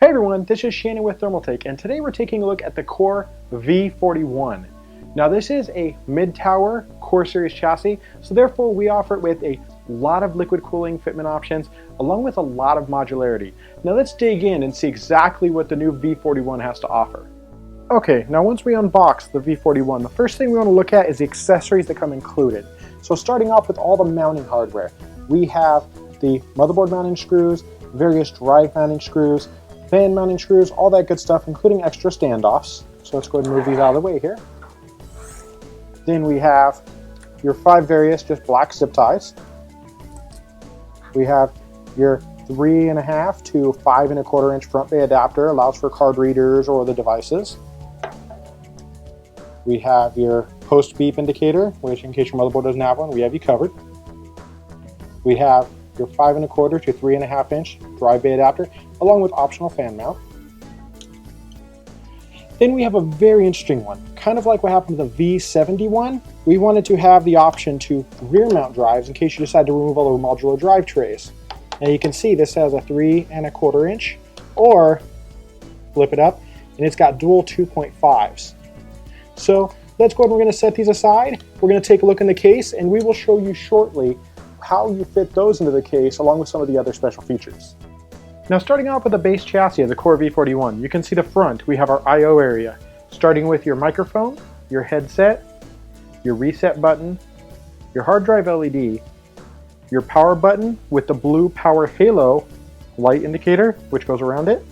Hey everyone, this is Shannon with Thermaltake, and today we're taking a look at the Core V41. Now this is a mid-tower Core series chassis, so therefore we offer it with a lot of liquid cooling fitment options, along with a lot of modularity. Now let's dig in and see exactly what the new V41 has to offer. Okay, now once we unbox the V41, the first thing we want to look at is the accessories that come included. So starting off with all the mounting hardware, we have the motherboard mounting screws, various drive mounting screws, fan mounting screws, all that good stuff, including extra standoffs. So let's go ahead and move these out of the way here. Then we have your 5 various just black zip ties. We have your 3.5 to 5.25 inch front bay adapter, allows for card readers or the devices. We have your post beep indicator, which in case your motherboard doesn't have one, we have you covered. We have your 5.25 to 3.5 inch drive bay adapter, along with optional fan mount. Then we have a very interesting one, kind of like what happened with the V71. We wanted to have the option to rear mount drives in case you decide to remove all the modular drive trays. Now you can see this has a 3.25 inch, or flip it up, and it's got dual 2.5s. So let's go ahead and we're going to set these aside. We're going to take a look in the case, and we will show you shortly how you fit those into the case along with some of the other special features. Now starting off with the base chassis of the Core V41, you can see the front, we have our I/O area, starting with your microphone, your headset, your reset button, your hard drive LED, your power button with the blue power halo light indicator, which goes around it.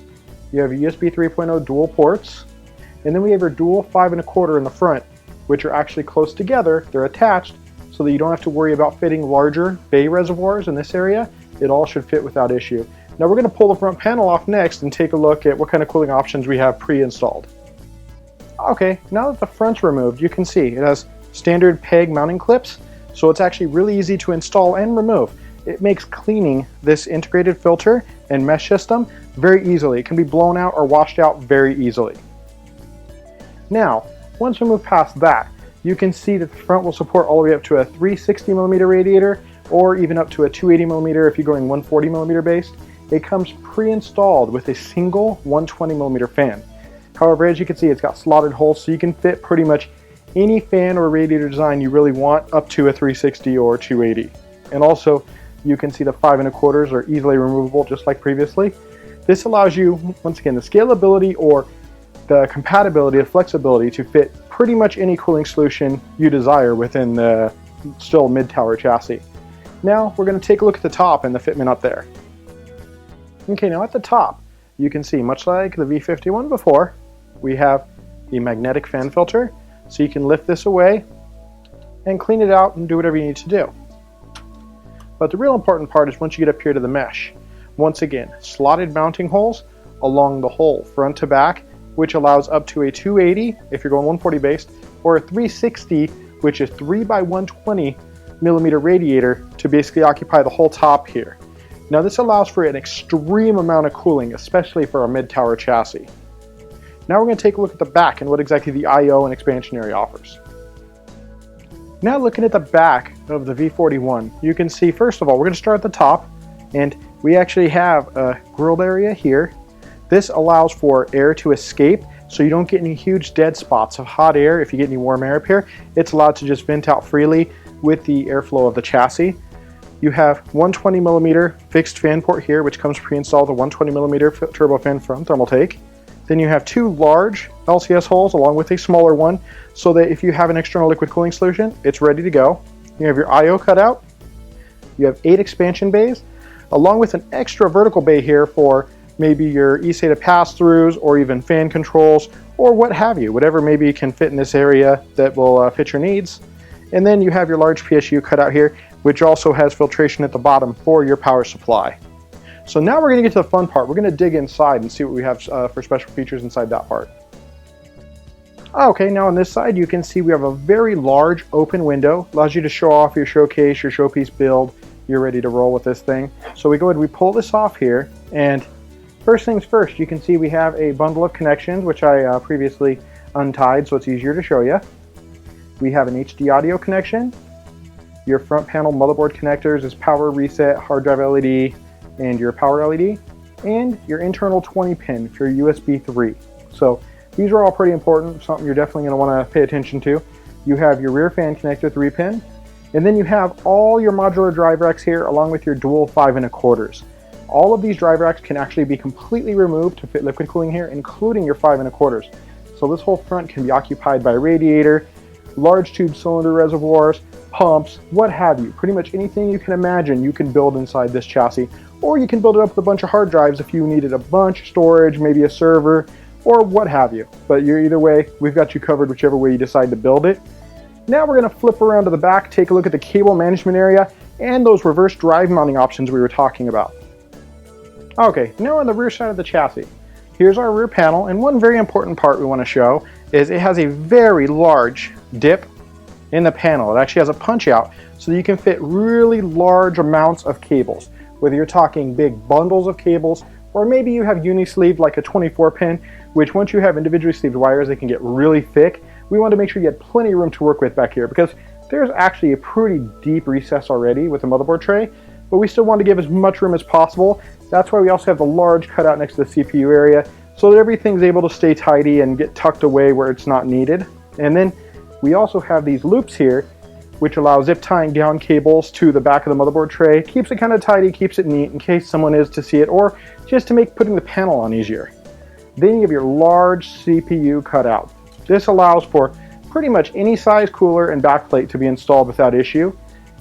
You have your USB 3.0 dual ports, and then we have your dual 5.25 in the front, which are actually close together, they're attached, so that you don't have to worry about fitting larger bay reservoirs in this area. It all should fit without issue. Now we're going to pull the front panel off next and take a look at what kind of cooling options we have pre-installed. Okay, now that the front's removed, you can see it has standard peg mounting clips, so it's actually really easy to install and remove. It makes cleaning this integrated filter and mesh system very easily. It can be blown out or washed out very easily. Now, once we move past that, you can see that the front will support all the way up to a 360mm radiator, or even up to a 280mm if you're going 140mm based. It comes pre-installed with a single 120mm fan. However, as you can see, it's got slotted holes, so you can fit pretty much any fan or radiator design you really want up to a 360 or 280. And also, you can see the 5.25s are easily removable just like previously. This allows you, once again, the scalability or the compatibility and flexibility to fit pretty much any cooling solution you desire within the still mid-tower chassis. Now we're going to take a look at the top and the fitment up there. Okay, now at the top you can see, much like the V51 before, we have the magnetic fan filter, so you can lift this away and clean it out and do whatever you need to do. But the real important part is once you get up here to the mesh. Once again, slotted mounting holes along the whole front to back, which allows up to a 280 if you're going 140 based, or a 360, which is 3x120mm radiator to basically occupy the whole top here. Now this allows for an extreme amount of cooling, especially for a mid-tower chassis. Now we're going to take a look at the back and what exactly the I/O and expansion area offers. Now looking at the back of the V41, you can see, first of all, we're going to start at the top, and we actually have a grilled area here. This allows for air to escape, so you don't get any huge dead spots of hot air. If you get any warm air up here, it's allowed to just vent out freely with the airflow of the chassis. You have 120mm fixed fan port here, which comes pre-installed, a 120mm turbofan from Thermaltake. Then you have 2 large LCS holes along with a smaller one, so that if you have an external liquid cooling solution, it's ready to go. You have your I/O cutout. You have 8 expansion bays, along with an extra vertical bay here for maybe your eSATA pass-throughs or even fan controls or what have you, whatever maybe can fit in this area that will fit your needs. And then you have your large PSU cutout here, which also has filtration at the bottom for your power supply. So now we're going to get to the fun part. We're going to dig inside and see what we have for special features inside that part. Okay, now on this side you can see we have a very large open window. Allows you to show off your showcase, your showpiece build. You're ready to roll with this thing. So we go ahead and we pull this off here, and first things first, you can see we have a bundle of connections, which I previously untied so it's easier to show you. We have an HD audio connection. Your front panel motherboard connectors is power, reset, hard drive LED, and your power LED. and your internal 20 pin for your USB 3. So these are all pretty important, something you're definitely going to want to pay attention to. You have your rear fan connector 3 pin, and then you have all your modular drive racks here along with your dual 5 1/4s. All of these drive racks can actually be completely removed to fit liquid cooling here, including your 5 1/4s. So this whole front can be occupied by a radiator, large tube cylinder reservoirs, pumps, what have you. Pretty much anything you can imagine you can build inside this chassis, or you can build it up with a bunch of hard drives if you needed a bunch of storage, maybe a server, or what have you. But either way, we've got you covered whichever way you decide to build it. Now we're going to flip around to the back, take a look at the cable management area and those reverse drive mounting options we were talking about. Okay, now on the rear side of the chassis, here's our rear panel, and one very important part we want to show is it has a very large dip in the panel. It actually has a punch out so that you can fit really large amounts of cables, whether you're talking big bundles of cables or maybe you have uni-sleeved like a 24 pin, which once you have individually sleeved wires they can get really thick. We want to make sure you get plenty of room to work with back here because there's actually a pretty deep recess already with the motherboard tray, but we still want to give as much room as possible. That's why we also have the large cutout next to the CPU area so that everything's able to stay tidy and get tucked away where it's not needed. And then we also have these loops here which allow zip tying down cables to the back of the motherboard tray. Keeps it kind of tidy, keeps it neat in case someone is to see it or just to make putting the panel on easier. Then you have your large CPU cutout. This allows for pretty much any size cooler and backplate to be installed without issue.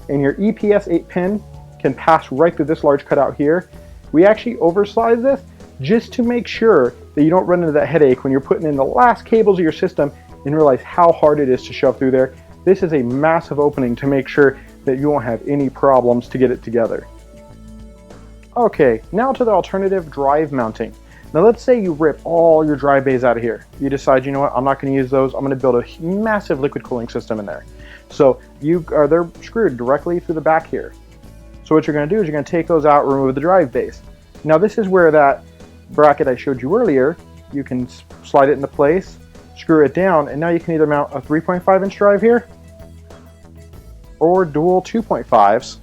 And your EPS 8 pin can pass right through this large cutout here. We actually oversize this just to make sure that you don't run into that headache when you're putting in the last cables of your system and realize how hard it is to shove through there. This is a massive opening to make sure that you won't have any problems to get it together. Okay, now to the alternative drive mounting. Now let's say you rip all your drive bays out of here. You decide, you know what, I'm not going to use those. I'm going to build a massive liquid cooling system in there. So they're screwed directly through the back here. So what you're going to do is you're going to take those out, remove the drive base. Now this is where that bracket I showed you earlier, you can slide it into place, screw it down, and now you can either mount a 3.5 inch drive here or dual 2.5s.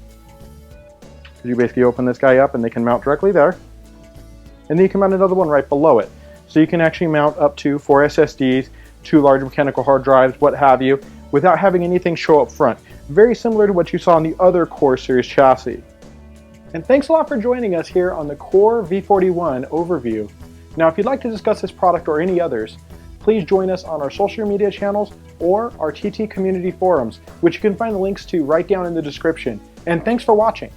You basically open this guy up and they can mount directly there. And then you can mount another one right below it. So you can actually mount up to 4 SSDs, 2 large mechanical hard drives, what have you, without having anything show up front. Very similar to what you saw on the other Core series chassis. And thanks a lot for joining us here on the Core V41 overview. Now if you'd like to discuss this product or any others, please join us on our social media channels or our TT community forums, which you can find the links to right down in the description. And thanks for watching.